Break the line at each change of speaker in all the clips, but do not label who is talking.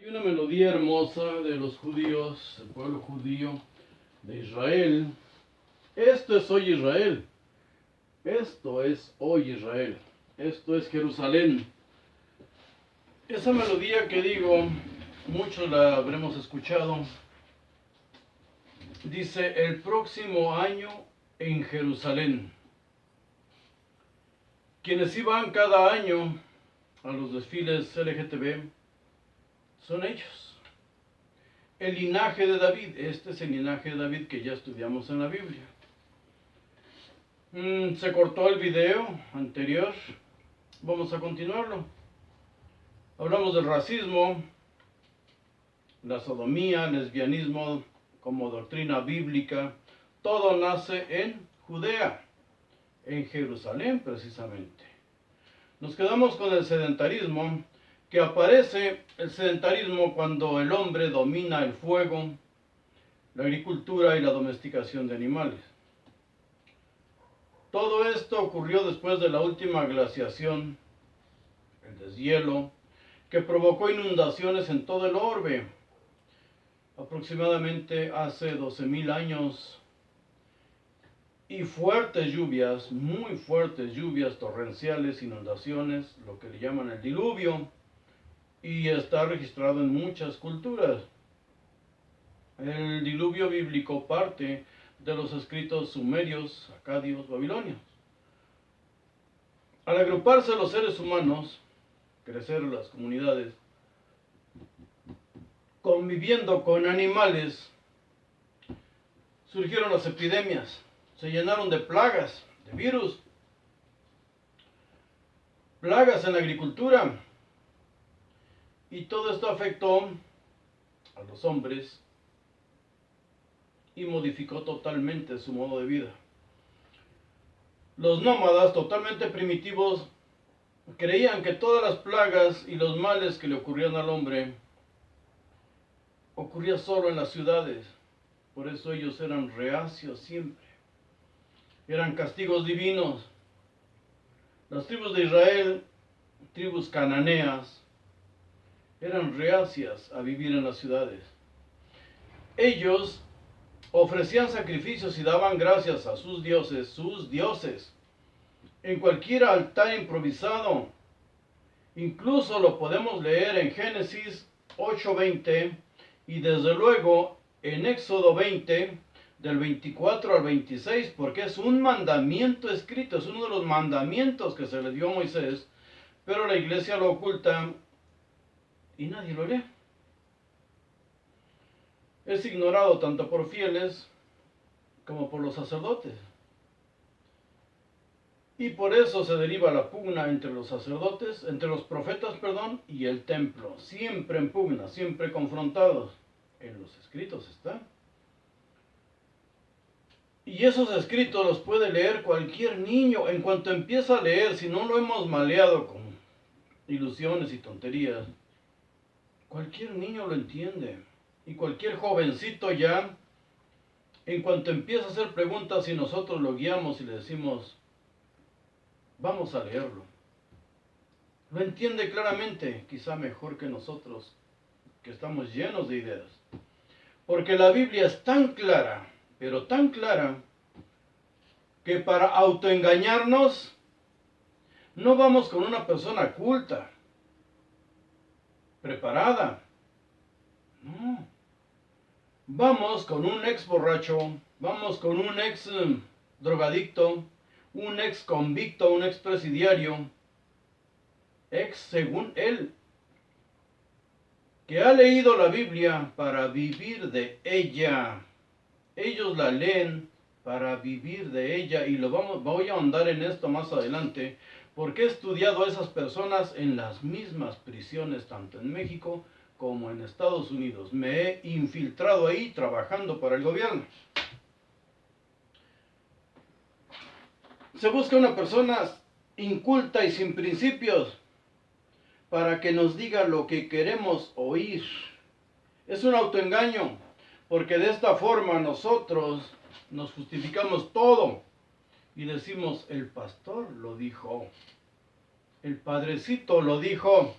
Hay una melodía hermosa de los judíos, el pueblo judío de Israel. Esto es hoy Israel. Esto es hoy Israel. Esto es Jerusalén. Esa melodía que digo, muchos la habremos escuchado. Dice, el próximo año en Jerusalén. Quienes iban cada año a los desfiles LGTB son ellos. El linaje de David. Este es el linaje de David que ya estudiamos en la Biblia. Se cortó el video anterior. Vamos a continuarlo. Hablamos del racismo, la sodomía, el lesbianismo como doctrina bíblica. Todo nace en Judea, en Jerusalén precisamente. Nos quedamos con el sedentarismo, que aparece el sedentarismo cuando el hombre domina el fuego, la agricultura y la domesticación de animales. Todo esto ocurrió después de la última glaciación, el deshielo, que provocó inundaciones en todo el orbe, aproximadamente hace 12,000 años, y fuertes lluvias, muy fuertes lluvias torrenciales, inundaciones, lo que le llaman el diluvio, y está registrado en muchas culturas. El diluvio bíblico parte de los escritos sumerios, acadios, babilonios. Al agruparse los seres humanos, crecer las comunidades, conviviendo con animales, surgieron las epidemias, se llenaron de plagas, de virus, plagas en la agricultura, y todo esto afectó a los hombres y modificó totalmente su modo de vida. Los nómadas, totalmente primitivos, creían que todas las plagas y los males que le ocurrían al hombre ocurrían solo en las ciudades. Por eso ellos eran reacios siempre. Eran castigos divinos. Las tribus de Israel, tribus cananeas, eran reacias a vivir en las ciudades. Ellos ofrecían sacrificios y daban gracias a sus dioses, en cualquier altar improvisado. Incluso lo podemos leer en Génesis 8:20 y desde luego en Éxodo 20, del 24 al 26, porque es un mandamiento escrito, es uno de los mandamientos que se le dio a Moisés, pero la iglesia lo oculta y nadie lo lee. Es ignorado tanto por fieles como por los sacerdotes. Y por eso se deriva la pugna entre los sacerdotes, entre los profetas, y el templo. Siempre en pugna, siempre confrontados. En los escritos está. Y esos escritos los puede leer cualquier niño. En cuanto empieza a leer, si no lo hemos maleado con ilusiones y tonterías, cualquier niño lo entiende. Y cualquier jovencito ya, en cuanto empieza a hacer preguntas y nosotros lo guiamos y le decimos, vamos a leerlo, lo entiende claramente, quizá mejor que nosotros, que estamos llenos de ideas. Porque la Biblia es tan clara, pero tan clara, que para autoengañarnos, no vamos con una persona culta, preparada. No. Vamos con un ex borracho, vamos con un ex drogadicto, un ex convicto, un ex presidiario, ex según él, que ha leído la Biblia para vivir de ella. Ellos la leen para vivir de ella y voy a ahondar en esto más adelante, porque he estudiado a esas personas en las mismas prisiones, tanto en México como en Estados Unidos. Me he infiltrado ahí trabajando para el gobierno. Se busca una persona inculta y sin principios para que nos diga lo que queremos oír. Es un autoengaño, porque de esta forma nosotros nos justificamos todo y decimos, el pastor lo dijo, el padrecito lo dijo.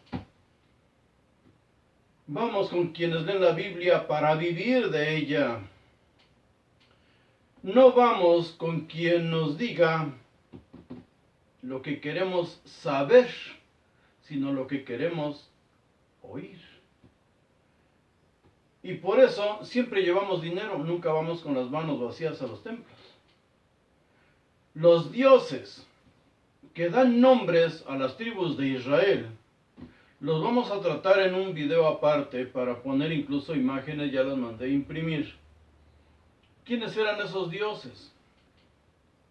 Vamos con quienes leen la Biblia para vivir de ella. No vamos con quien nos diga lo que queremos saber, sino lo que queremos oír. Y por eso siempre llevamos dinero, nunca vamos con las manos vacías a los templos. Los dioses que dan nombres a las tribus de Israel, los vamos a tratar en un video aparte para poner incluso imágenes, ya las mandé a imprimir. ¿Quiénes eran esos dioses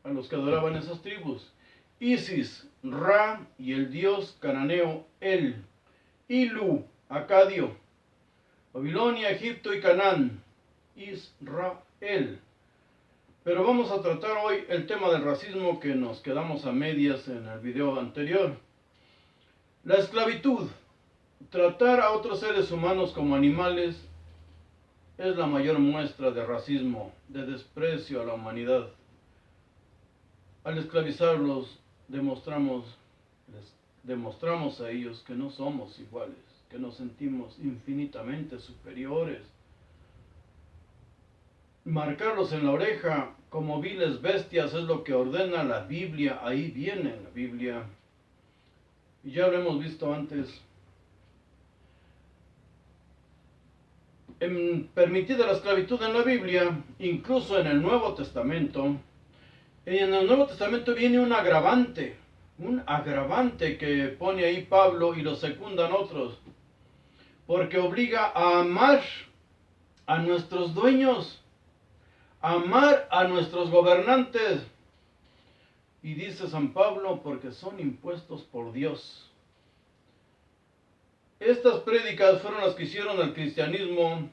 a los que adoraban esas tribus? Isis, Ra y el dios cananeo El, Ilu, acadio, Babilonia, Egipto y Canaán, Israel. Pero vamos a tratar hoy el tema del racismo que nos quedamos a medias en el video anterior. La esclavitud, tratar a otros seres humanos como animales, es la mayor muestra de racismo, de desprecio a la humanidad. Al esclavizarlos, demostramos a ellos que no somos iguales, que nos sentimos infinitamente superiores. Marcarlos en la oreja como viles bestias es lo que ordena la Biblia, ahí viene la Biblia. Y ya lo hemos visto antes. Permitida la esclavitud en la Biblia, incluso en el Nuevo Testamento. En el Nuevo Testamento viene un agravante que pone ahí Pablo y lo secundan otros, porque obliga a amar a nuestros dueños, amar a nuestros gobernantes. Y dice San Pablo, porque son impuestos por Dios. Estas prédicas fueron las que hicieron al cristianismo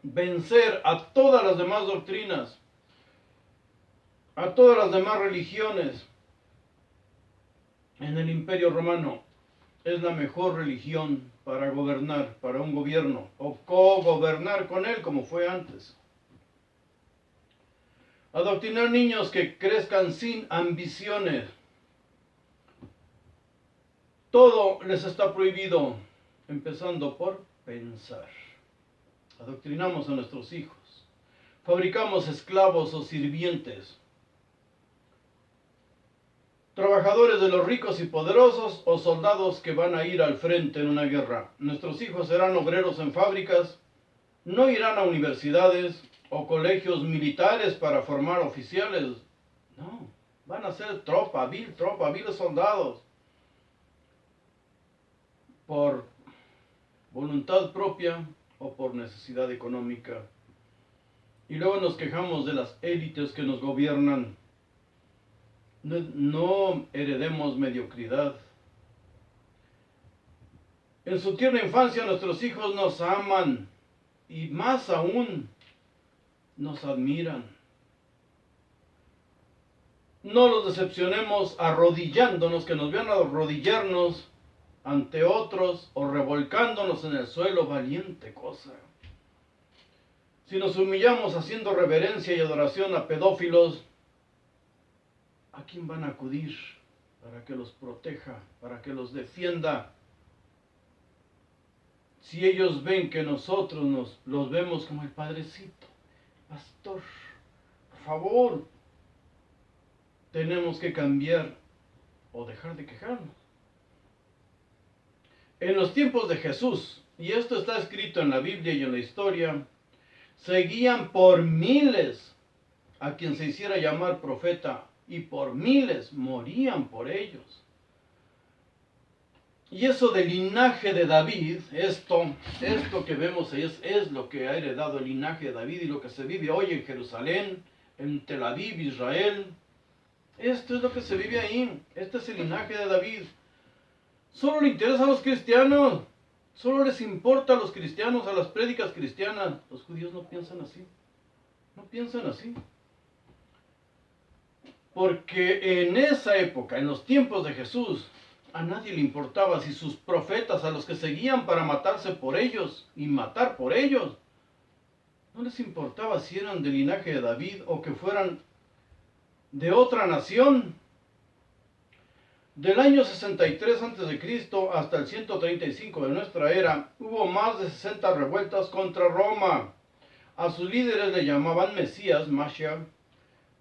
vencer a todas las demás doctrinas, a todas las demás religiones. En el Imperio Romano es la mejor religión para gobernar, para un gobierno, o co-gobernar con él como fue antes. Adoctrinar niños que crezcan sin ambiciones. Todo les está prohibido, empezando por pensar. Adoctrinamos a nuestros hijos. Fabricamos esclavos o sirvientes. Trabajadores de los ricos y poderosos o soldados que van a ir al frente en una guerra. Nuestros hijos serán obreros en fábricas, no irán a universidades o colegios militares para formar oficiales. No, van a ser tropa, viles soldados. Por voluntad propia o por necesidad económica. Y luego nos quejamos de las élites que nos gobiernan. No heredemos mediocridad. En su tierna infancia nuestros hijos nos aman y más aún nos admiran. No los decepcionemos arrodillándonos, que nos vean arrodillarnos ante otros o revolcándonos en el suelo, valiente cosa. Si nos humillamos haciendo reverencia y adoración a pedófilos, ¿a quién van a acudir para que los proteja, para que los defienda? Si ellos ven que nosotros los vemos como el padrecito, pastor, por favor, tenemos que cambiar o dejar de quejarnos. En los tiempos de Jesús, y esto está escrito en la Biblia y en la historia, seguían por miles a quien se hiciera llamar profeta, y por miles morían por ellos. Y eso del linaje de David, esto que vemos ahí es lo que ha heredado el linaje de David y lo que se vive hoy en Jerusalén, en Tel Aviv, Israel. Esto es lo que se vive ahí. Este es el linaje de David. Solo le interesa a los cristianos. Solo les importa a los cristianos, a las prédicas cristianas. Los judíos no piensan así. No piensan así. Porque en esa época, en los tiempos de Jesús, a nadie le importaba si sus profetas, a los que seguían para matarse por ellos y matar por ellos, no les importaba si eran del linaje de David o que fueran de otra nación. Del año 63 a.C. hasta el 135 de nuestra era, hubo más de 60 revueltas contra Roma. A sus líderes le llamaban Mesías, Mashiach,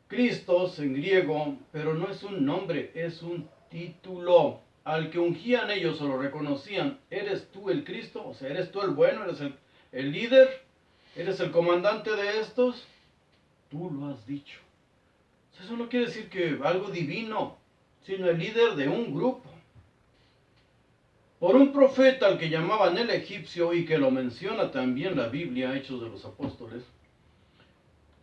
Cristos en griego, pero no es un nombre, es un título. Al que ungían ellos o lo reconocían, ¿eres tú el Cristo? O sea, ¿eres tú el bueno? ¿Eres el líder? ¿Eres el comandante de estos? Tú lo has dicho. Eso no quiere decir que algo divino, sino el líder de un grupo. Por un profeta al que llamaban el egipcio y que lo menciona también la Biblia, Hechos de los Apóstoles,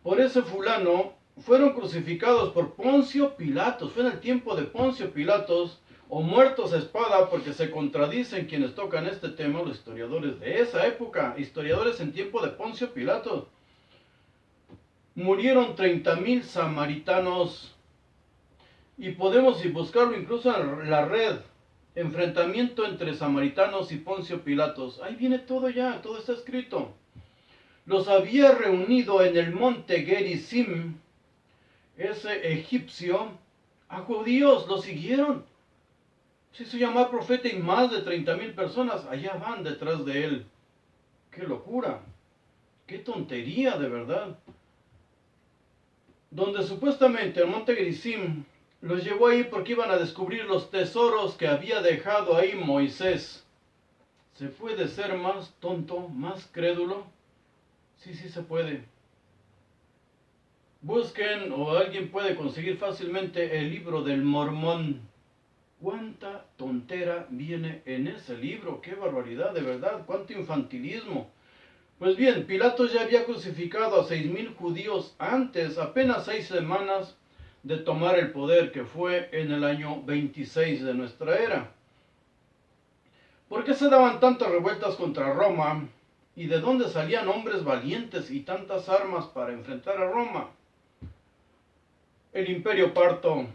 por ese fulano fueron crucificados por Poncio Pilatos. Fue en el tiempo de Poncio Pilatos, o muertos a espada, porque se contradicen quienes tocan este tema, los historiadores de esa época, historiadores en tiempo de Poncio Pilatos. Murieron 30,000 samaritanos, y podemos buscarlo incluso en la red. Enfrentamiento entre samaritanos y Poncio Pilatos. Ahí viene todo ya, todo está escrito. Los había reunido en el monte Gerizim, ese egipcio, a judíos, lo siguieron. Se hizo llamar profeta y más de 30,000 personas allá van detrás de él. ¡Qué locura! ¡Qué tontería, de verdad! Donde supuestamente el monte Gerizim los llevó ahí porque iban a descubrir los tesoros que había dejado ahí Moisés. ¿Se puede ser más tonto, más crédulo? Sí, sí se puede. Busquen, o alguien puede conseguir fácilmente, el libro del Mormón. ¿Cuánta tontera viene en ese libro? ¡Qué barbaridad, de verdad! ¡Cuánto infantilismo! Pues bien, Pilatos ya había crucificado a 6,000 judíos antes, apenas 6 semanas de tomar el poder, que fue en el año 26 de nuestra era. ¿Por qué se daban tantas revueltas contra Roma? ¿Y de dónde salían hombres valientes y tantas armas para enfrentar a Roma? El Imperio Parto.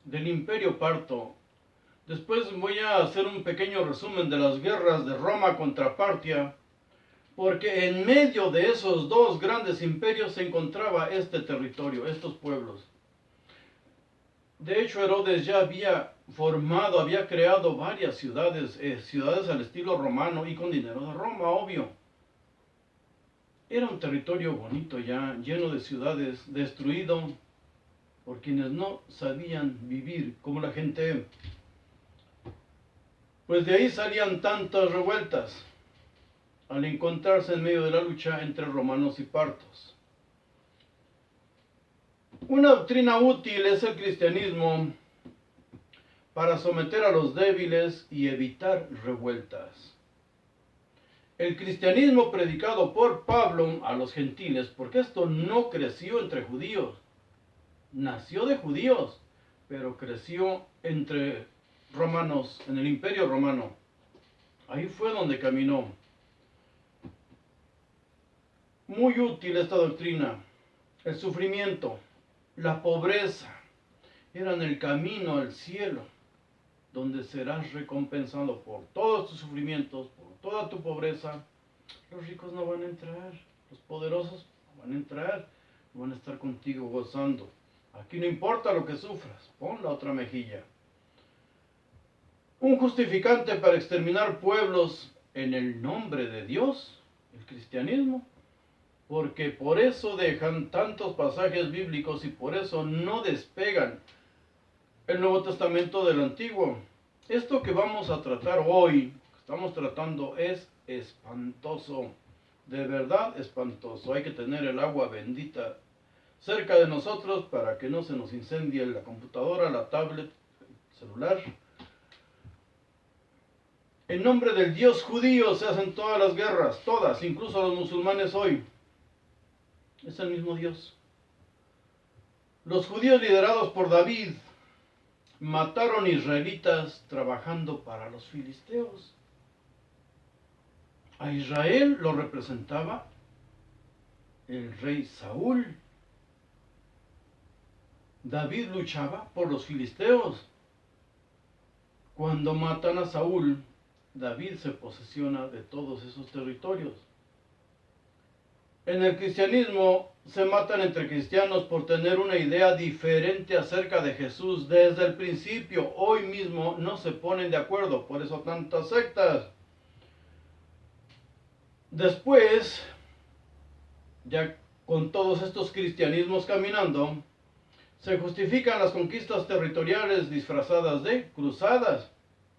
Del Imperio Parto. Después voy a hacer un pequeño resumen de las guerras de Roma contra Partia, porque en medio de esos dos grandes imperios se encontraba este territorio, estos pueblos. De hecho, Herodes ya había formado, había creado varias ciudades, ciudades al estilo romano y con dinero de Roma, obvio. Era un territorio bonito ya, lleno de ciudades, destruido por quienes no sabían vivir como la gente. Pues de ahí salían tantas revueltas, al encontrarse en medio de la lucha entre romanos y partos. Una doctrina útil es el cristianismo para someter a los débiles y evitar revueltas. El cristianismo predicado por Pablo a los gentiles, porque esto no creció entre judíos, nació de judíos, pero creció entre romanos, en el Imperio Romano. Ahí fue donde caminó. Muy útil esta doctrina. El sufrimiento, la pobreza, eran el camino al cielo, donde serás recompensado por todos tus sufrimientos, por toda tu pobreza. Los ricos no van a entrar, los poderosos no van a entrar, no van a estar contigo gozando. Aquí no importa lo que sufras, pon la otra mejilla. Un justificante para exterminar pueblos en el nombre de Dios, el cristianismo, porque por eso dejan tantos pasajes bíblicos y por eso no despegan el Nuevo Testamento del Antiguo. Esto que vamos a tratar hoy, que estamos tratando, es espantoso, de verdad espantoso. Hay que tener el agua bendita cerca de nosotros para que no se nos incendie la computadora, la tablet, el celular. En nombre del Dios judío se hacen todas las guerras, todas, incluso los musulmanes hoy. Es el mismo Dios. Los judíos liderados por David mataron israelitas trabajando para los filisteos. A Israel lo representaba el rey Saúl. David luchaba por los filisteos. Cuando matan a Saúl, David se posesiona de todos esos territorios. En el cristianismo se matan entre cristianos por tener una idea diferente acerca de Jesús desde el principio. Hoy mismo no se ponen de acuerdo, por eso tantas sectas. Después, ya con todos estos cristianismos caminando, se justifican las conquistas territoriales disfrazadas de cruzadas,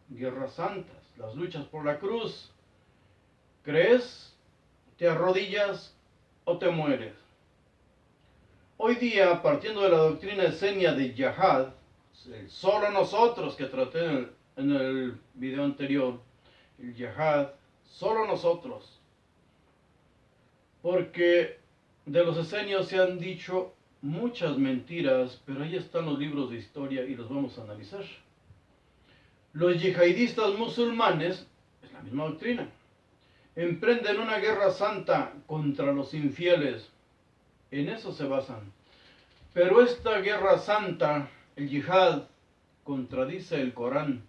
guerras santas, las luchas por la cruz. ¿Crees? ¿Te arrodillas o te mueres? Hoy día, partiendo de la doctrina esenia de Yahad, el solo nosotros que traté en el video anterior, el Yahad, solo nosotros, porque de los esenios se han dicho muchas mentiras, pero ahí están los libros de historia y los vamos a analizar. Los yihadistas musulmanes, es la misma doctrina, emprenden una guerra santa contra los infieles. En eso se basan. Pero esta guerra santa, el yihad, contradice el Corán.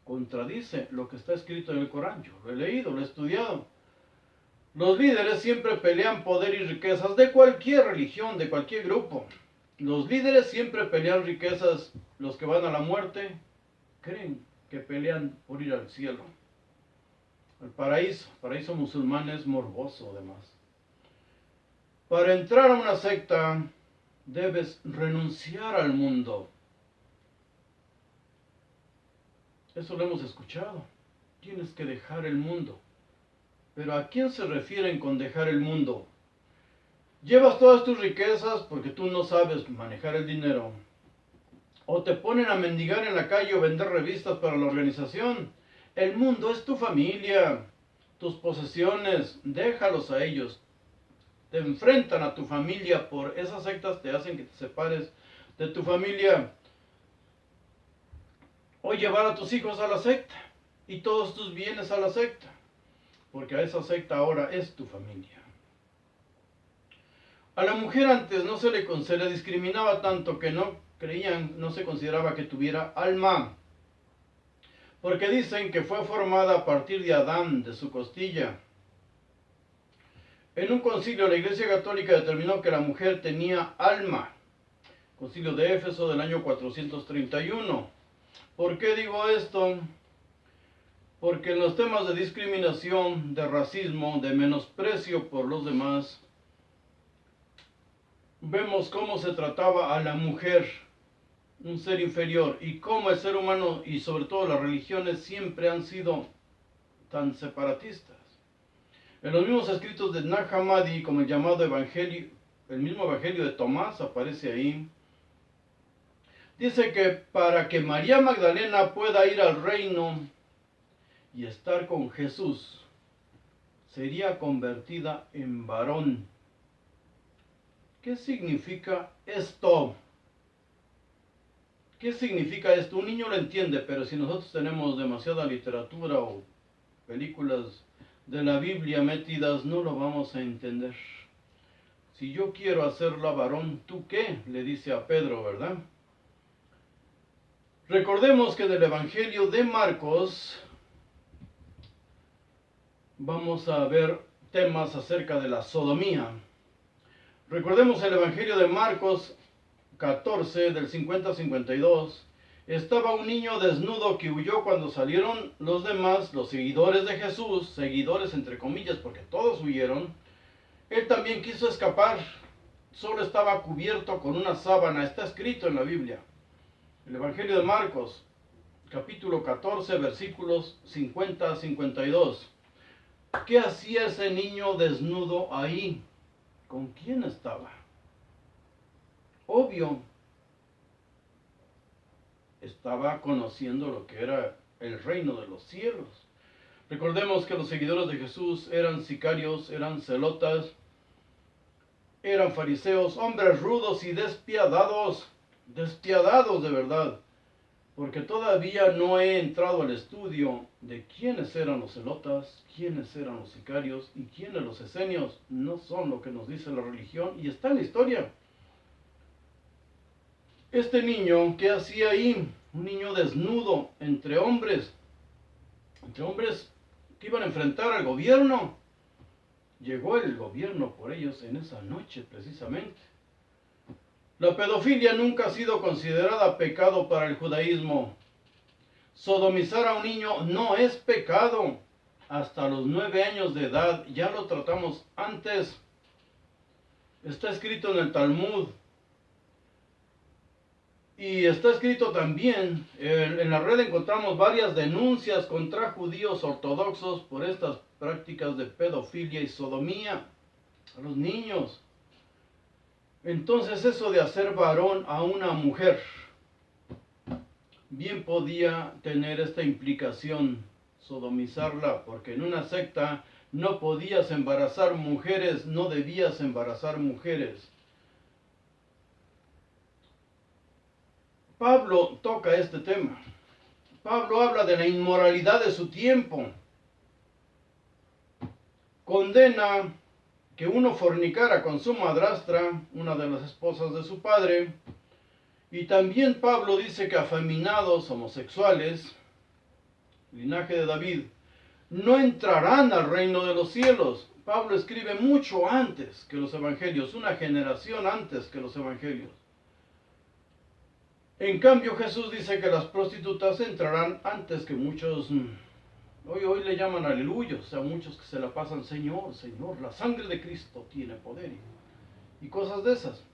Contradice lo que está escrito en el Corán. Yo lo he leído, lo he estudiado. Los líderes siempre pelean poder y riquezas de cualquier religión, de cualquier grupo. Los líderes siempre pelean riquezas. Los que van a la muerte creen que pelean por ir al cielo. El paraíso musulmán es morboso además. Para entrar a una secta debes renunciar al mundo. Eso lo hemos escuchado. Tienes que dejar el mundo. Pero ¿a quién se refieren con dejar el mundo? Llevas todas tus riquezas porque tú no sabes manejar el dinero. O te ponen a mendigar en la calle o vender revistas para la organización. El mundo es tu familia, tus posesiones, déjalos a ellos. Te enfrentan a tu familia por esas sectas, te hacen que te separes de tu familia. O llevar a tus hijos a la secta y todos tus bienes a la secta, porque a esa secta ahora es tu familia. A la mujer antes no se le discriminaba tanto que no se consideraba que tuviera alma, porque dicen que fue formada a partir de Adán, de su costilla. En un concilio la Iglesia Católica determinó que la mujer tenía alma. Concilio de Éfeso del año 431. ¿Por qué digo esto? Porque en los temas de discriminación, de racismo, de menosprecio por los demás, vemos cómo se trataba a la mujer, un ser inferior, y cómo el ser humano y sobre todo las religiones siempre han sido tan separatistas. En los mismos escritos de Nag Hammadi, como el llamado Evangelio, el mismo Evangelio de Tomás aparece ahí, dice que para que María Magdalena pueda ir al reino y estar con Jesús, sería convertida en varón. ¿Qué significa esto? ¿Qué significa esto? Un niño lo entiende, pero si nosotros tenemos demasiada literatura o películas de la Biblia metidas, no lo vamos a entender. Si yo quiero hacerla varón, ¿tú qué? Le dice a Pedro, ¿verdad? Recordemos que del Evangelio de Marcos vamos a ver temas acerca de la sodomía. Recordemos el Evangelio de Marcos 14, del 50 al 52. Estaba un niño desnudo que huyó cuando salieron los demás, los seguidores de Jesús, seguidores entre comillas, porque todos huyeron. Él también quiso escapar, solo estaba cubierto con una sábana, está escrito en la Biblia. El Evangelio de Marcos, capítulo 14, versículos 50 a 52. ¿Qué hacía ese niño desnudo ahí? ¿Con quién estaba? Obvio, estaba conociendo lo que era el reino de los cielos. Recordemos que los seguidores de Jesús eran sicarios, eran celotas, eran fariseos, hombres rudos y despiadados de verdad, porque todavía no he entrado al estudio de quiénes eran los celotas, quiénes eran los sicarios y quiénes los esenios. No son lo que nos dice la religión y está en la historia. Este niño, ¿qué hacía ahí? Un niño desnudo entre hombres que iban a enfrentar al gobierno. llegó el gobierno por ellos en esa noche precisamente. La pedofilia nunca ha sido considerada pecado para el judaísmo. Sodomizar a un niño no es pecado. Hasta los 9 años de edad, ya lo tratamos antes. Está escrito en el Talmud. Y está escrito también, en la red encontramos varias denuncias contra judíos ortodoxos por estas prácticas de pedofilia y sodomía a los niños. Entonces eso de hacer varón a una mujer bien podía tener esta implicación, sodomizarla, porque en una secta no podías embarazar mujeres, no debías embarazar mujeres. Pablo toca este tema. Pablo habla de la inmoralidad de su tiempo. Condena que uno fornicara con su madrastra, una de las esposas de su padre. Y también Pablo dice que afeminados, homosexuales, linaje de David, no entrarán al reino de los cielos. Pablo escribe mucho antes que los evangelios, una generación antes que los evangelios. En cambio, Jesús dice que las prostitutas entrarán antes que muchos, hoy le llaman aleluya, o sea, muchos que se la pasan, Señor, Señor, la sangre de Cristo tiene poder, y cosas de esas.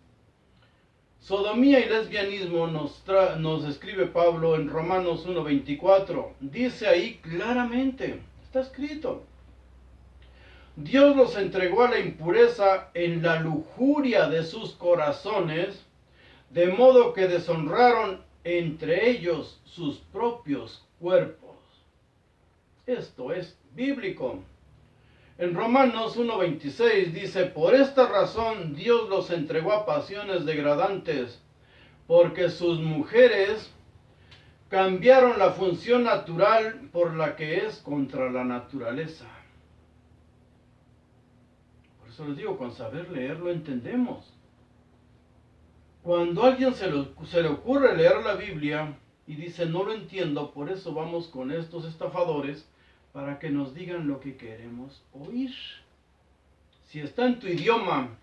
Sodomía y lesbianismo nos escribe Pablo en Romanos 1:24. Dice ahí claramente, está escrito, Dios los entregó a la impureza en la lujuria de sus corazones, de modo que deshonraron entre ellos sus propios cuerpos. Esto es bíblico. En Romanos 1:26 dice, por esta razón Dios los entregó a pasiones degradantes, porque sus mujeres cambiaron la función natural por la que es contra la naturaleza. Por eso les digo, con saber leer lo entendemos. Cuando a alguien se le ocurre leer la Biblia y dice no lo entiendo, por eso vamos con estos estafadores para que nos digan lo que queremos oír. Si está en tu idioma,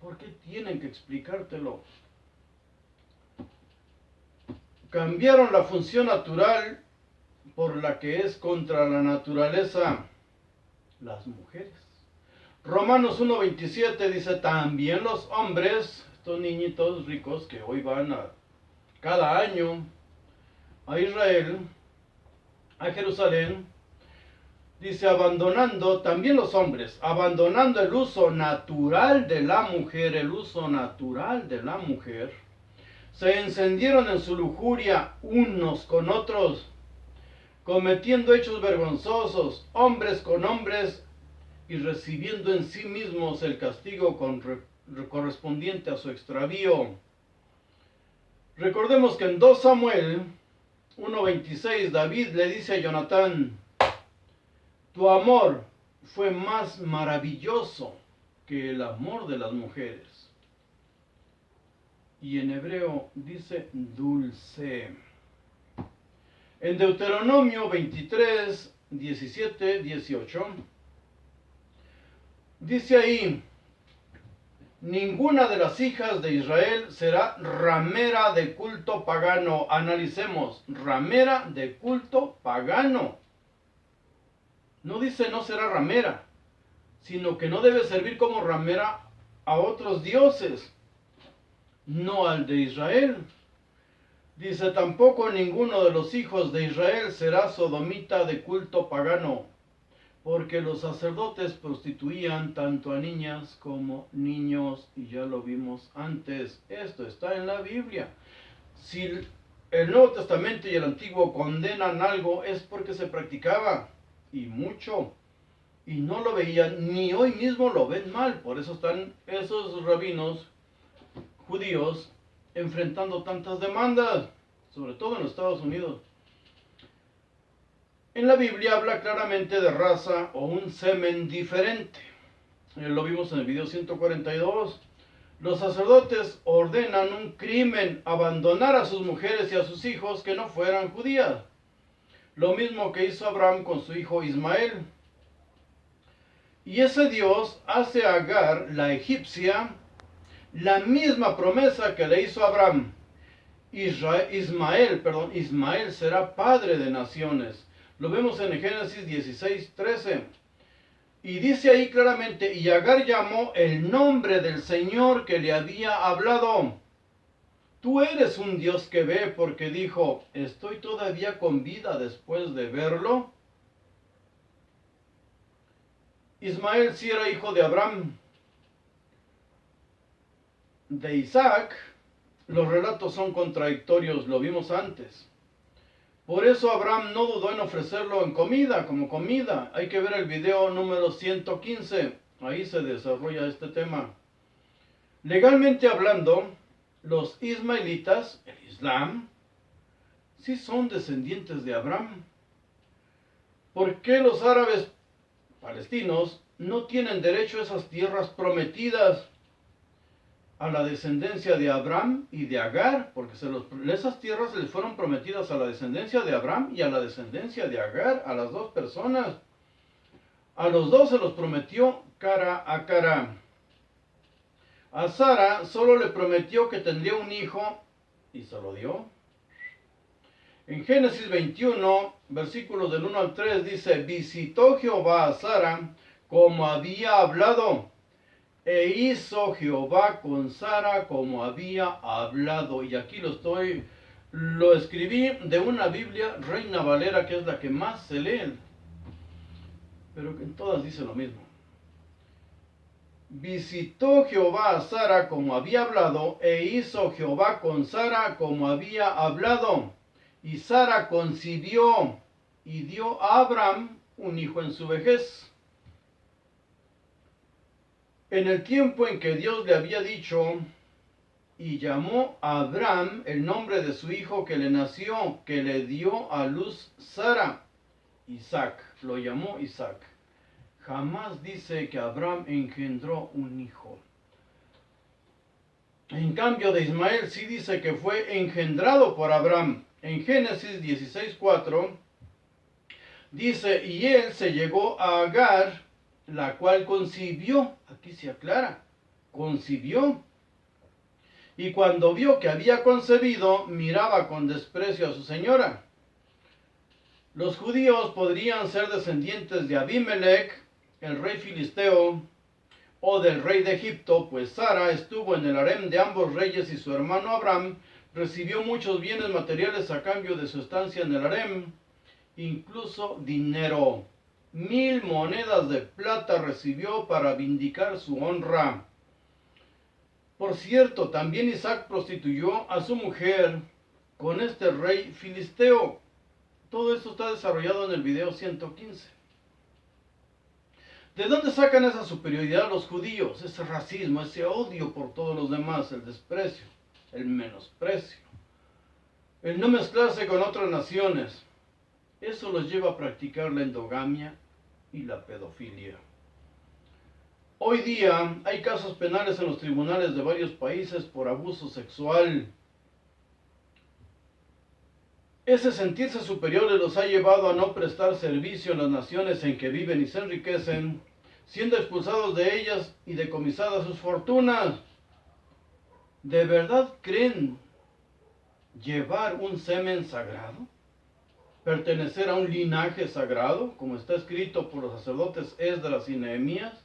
¿por qué tienen que explicártelo? Cambiaron la función natural por la que es contra la naturaleza, las mujeres. Romanos 1:27 dice, también los hombres, estos niñitos ricos que hoy van cada año a Israel, a Jerusalén, dice, abandonando, también los hombres, abandonando el uso natural de la mujer, se encendieron en su lujuria unos con otros, cometiendo hechos vergonzosos, hombres con hombres, y recibiendo en sí mismos el castigo correspondiente a su extravío. Recordemos que en 2 Samuel 1:26 David le dice a Jonatán, tu amor fue más maravilloso que el amor de las mujeres. Y en hebreo dice dulce. En Deuteronomio 23, 17, 18, dice ahí, ninguna de las hijas de Israel será ramera de culto pagano. Analicemos, ramera de culto pagano. No dice no será ramera, sino que no debe servir como ramera a otros dioses, no al de Israel. Dice, tampoco ninguno de los hijos de Israel será sodomita de culto pagano, porque los sacerdotes prostituían tanto a niñas como niños, y ya lo vimos antes. Esto está en la Biblia. Si el Nuevo Testamento y el Antiguo condenan algo, es porque se practicaba, y mucho, y no lo veían, ni hoy mismo lo ven mal. Por eso están esos rabinos judíos enfrentando tantas demandas, sobre todo en los Estados Unidos. En la Biblia habla claramente de raza o un semen diferente. Lo vimos en el video 142. Los sacerdotes ordenan un crimen, abandonar a sus mujeres y a sus hijos que no fueran judías. Lo mismo que hizo Abraham con su hijo Ismael. Y ese Dios hace a Agar, la egipcia, la misma promesa que le hizo a Abraham. Ismael será padre de naciones. Lo vemos en Génesis 16:13. Y dice ahí claramente, y Agar llamó el nombre del Señor que le había hablado. Tú eres un Dios que ve, porque dijo, ¿estoy todavía con vida después de verlo? Ismael sí era hijo de Abraham. De Isaac, los relatos son contradictorios, lo vimos antes. Por eso Abraham no dudó en ofrecerlo en comida, como comida. Hay que ver el video número 115, ahí se desarrolla este tema. Legalmente hablando, los ismaelitas, el Islam, sí son descendientes de Abraham. ¿Por qué los árabes palestinos no tienen derecho a esas tierras prometidas a la descendencia de Abraham y de Agar? Porque esas tierras les fueron prometidas a la descendencia de Abraham y a la descendencia de Agar, a las dos personas. A los dos se los prometió cara a cara. A Sara solo le prometió que tendría un hijo y se lo dio. En Génesis 21, versículos del 1 al 3, dice, visitó Jehová a Sara como había hablado, e hizo Jehová con Sara como había hablado. Y aquí lo escribí de una Biblia Reina Valera, que es la que más se lee, pero en todas dice lo mismo. Visitó Jehová a Sara como había hablado, e hizo Jehová con Sara como había hablado. Y Sara concibió y dio a Abraham un hijo en su vejez. En el tiempo en que Dios le había dicho, y llamó a Abraham el nombre de su hijo que le nació, que le dio a luz Sara, Isaac, lo llamó Isaac. Jamás dice que Abraham engendró un hijo. En cambio de Ismael sí dice que fue engendrado por Abraham. En Génesis 16:4 dice, y él se llegó a Agar, la cual concibió. Aquí se aclara, concibió. Y cuando vio que había concebido, miraba con desprecio a su señora. Los judíos podrían ser descendientes de Abimelech, el rey filisteo, o del rey de Egipto, pues Sara estuvo en el harem de ambos reyes y su hermano Abraham recibió muchos bienes materiales a cambio de su estancia en el harem, incluso dinero. 1000 monedas de plata recibió para vindicar su honra. Por cierto, también Isaac prostituyó a su mujer con este rey filisteo. Todo esto está desarrollado en el video 115. ¿De dónde sacan esa superioridad los judíos? Ese racismo, ese odio por todos los demás, el desprecio, el menosprecio, el no mezclarse con otras naciones. Eso los lleva a practicar la endogamia y la pedofilia. Hoy día hay casos penales en los tribunales de varios países por abuso sexual. Ese sentirse superiores los ha llevado a no prestar servicio en las naciones en que viven y se enriquecen, siendo expulsados de ellas y decomisadas sus fortunas. ¿De verdad creen llevar un semen sagrado? ¿Pertenecer a un linaje sagrado, como está escrito por los sacerdotes Esdras y Nehemías?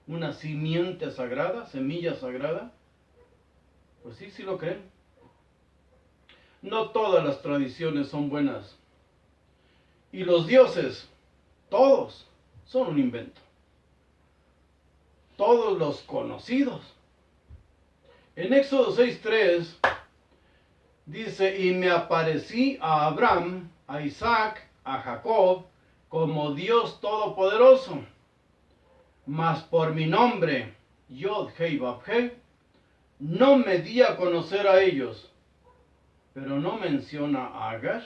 ¿Una simiente sagrada, semilla sagrada? Pues sí, sí lo creen. No todas las tradiciones son buenas. Y los dioses, todos, son un invento. Todos los conocidos. En Éxodo 6:3 dice, y me aparecí a Abraham, a Isaac, a Jacob, como Dios Todopoderoso. Mas por mi nombre, Yod-Heh-Vav-Heh, no me di a conocer a ellos. Pero no menciona a Agar.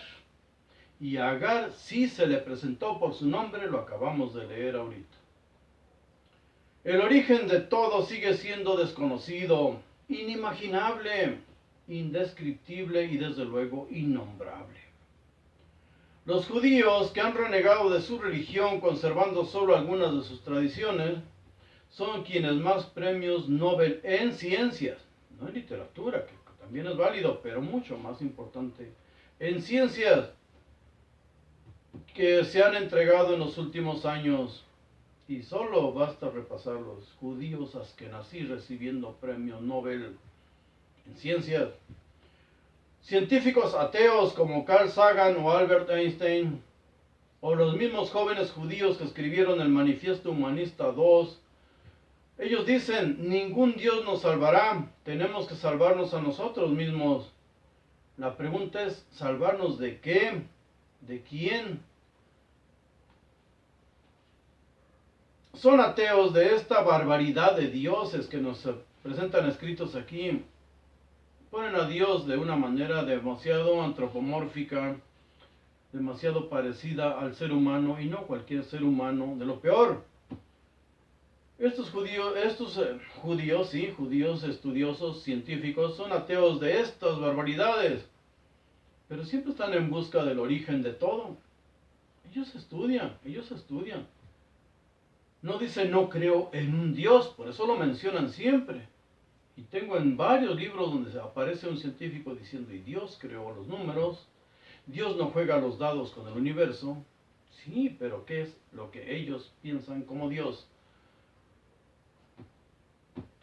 Y a Agar sí se le presentó por su nombre, lo acabamos de leer ahorita. El origen de todo sigue siendo desconocido, inimaginable, indescriptible y desde luego innombrable. Los judíos que han renegado de su religión conservando solo algunas de sus tradiciones son quienes más premios Nobel en ciencias, no en literatura, que también es válido, pero mucho más importante, en ciencias que se han entregado en los últimos años. Y solo basta repasar los judíos askenazí recibiendo premio Nobel en ciencias. Científicos ateos como Carl Sagan o Albert Einstein, o los mismos jóvenes judíos que escribieron el Manifiesto Humanista II, ellos dicen, ningún Dios nos salvará, tenemos que salvarnos a nosotros mismos. La pregunta es, ¿salvarnos de qué? ¿De quién? Son ateos de esta barbaridad de dioses que nos presentan escritos aquí. Ponen a Dios de una manera demasiado antropomórfica, demasiado parecida al ser humano, y no cualquier ser humano, de lo peor. Estos judíos, sí, judíos estudiosos, científicos, son ateos de estas barbaridades, pero siempre están en busca del origen de todo. Ellos estudian. No dicen no creo en un Dios, por eso lo mencionan siempre. Y tengo en varios libros donde aparece un científico diciendo, y Dios creó los números, Dios no juega a los dados con el universo. Sí, pero ¿qué es lo que ellos piensan como Dios?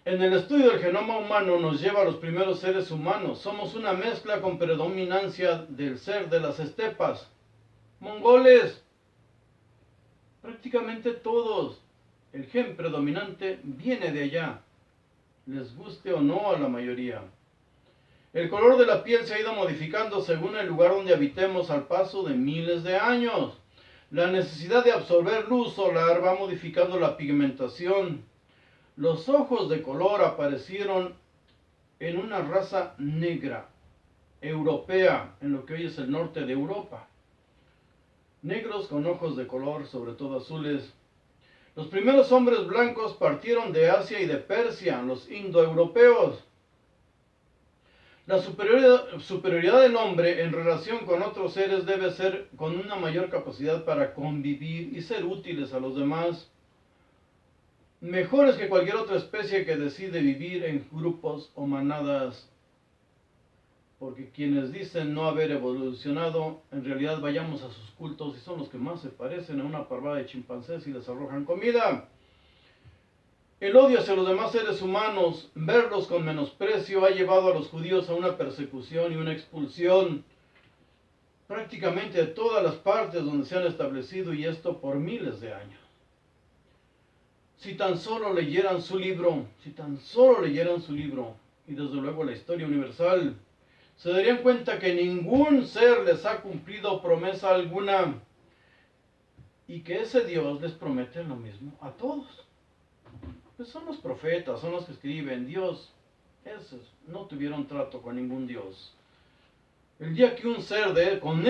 En el estudio del genoma humano nos lleva a los primeros seres humanos. Somos una mezcla con predominancia del ser de las estepas. Mongoles, prácticamente todos. El gen predominante viene de allá, les guste o no a la mayoría. El color de la piel se ha ido modificando según el lugar donde habitemos al paso de miles de años. La necesidad de absorber luz solar va modificando la pigmentación. Los ojos de color aparecieron en una raza negra, europea, en lo que hoy es el norte de Europa. Negros con ojos de color, sobre todo azules. Los primeros hombres blancos partieron de Asia y de Persia, los indoeuropeos. La superioridad del hombre en relación con otros seres debe ser con una mayor capacidad para convivir y ser útiles a los demás. Mejores que cualquier otra especie que decide vivir en grupos o manadas. Porque quienes dicen no haber evolucionado, en realidad vayamos a sus cultos y son los que más se parecen a una parvada de chimpancés y les arrojan comida. El odio hacia los demás seres humanos, verlos con menosprecio, ha llevado a los judíos a una persecución y una expulsión prácticamente de todas las partes donde se han establecido, y esto por miles de años. Si tan solo leyeran su libro, y desde luego la historia universal, se darían cuenta que ningún ser les ha cumplido promesa alguna, y que ese Dios les promete lo mismo a todos. Pues son los profetas, son los que escriben. Dios, esos no tuvieron trato con ningún Dios. El día que un ser con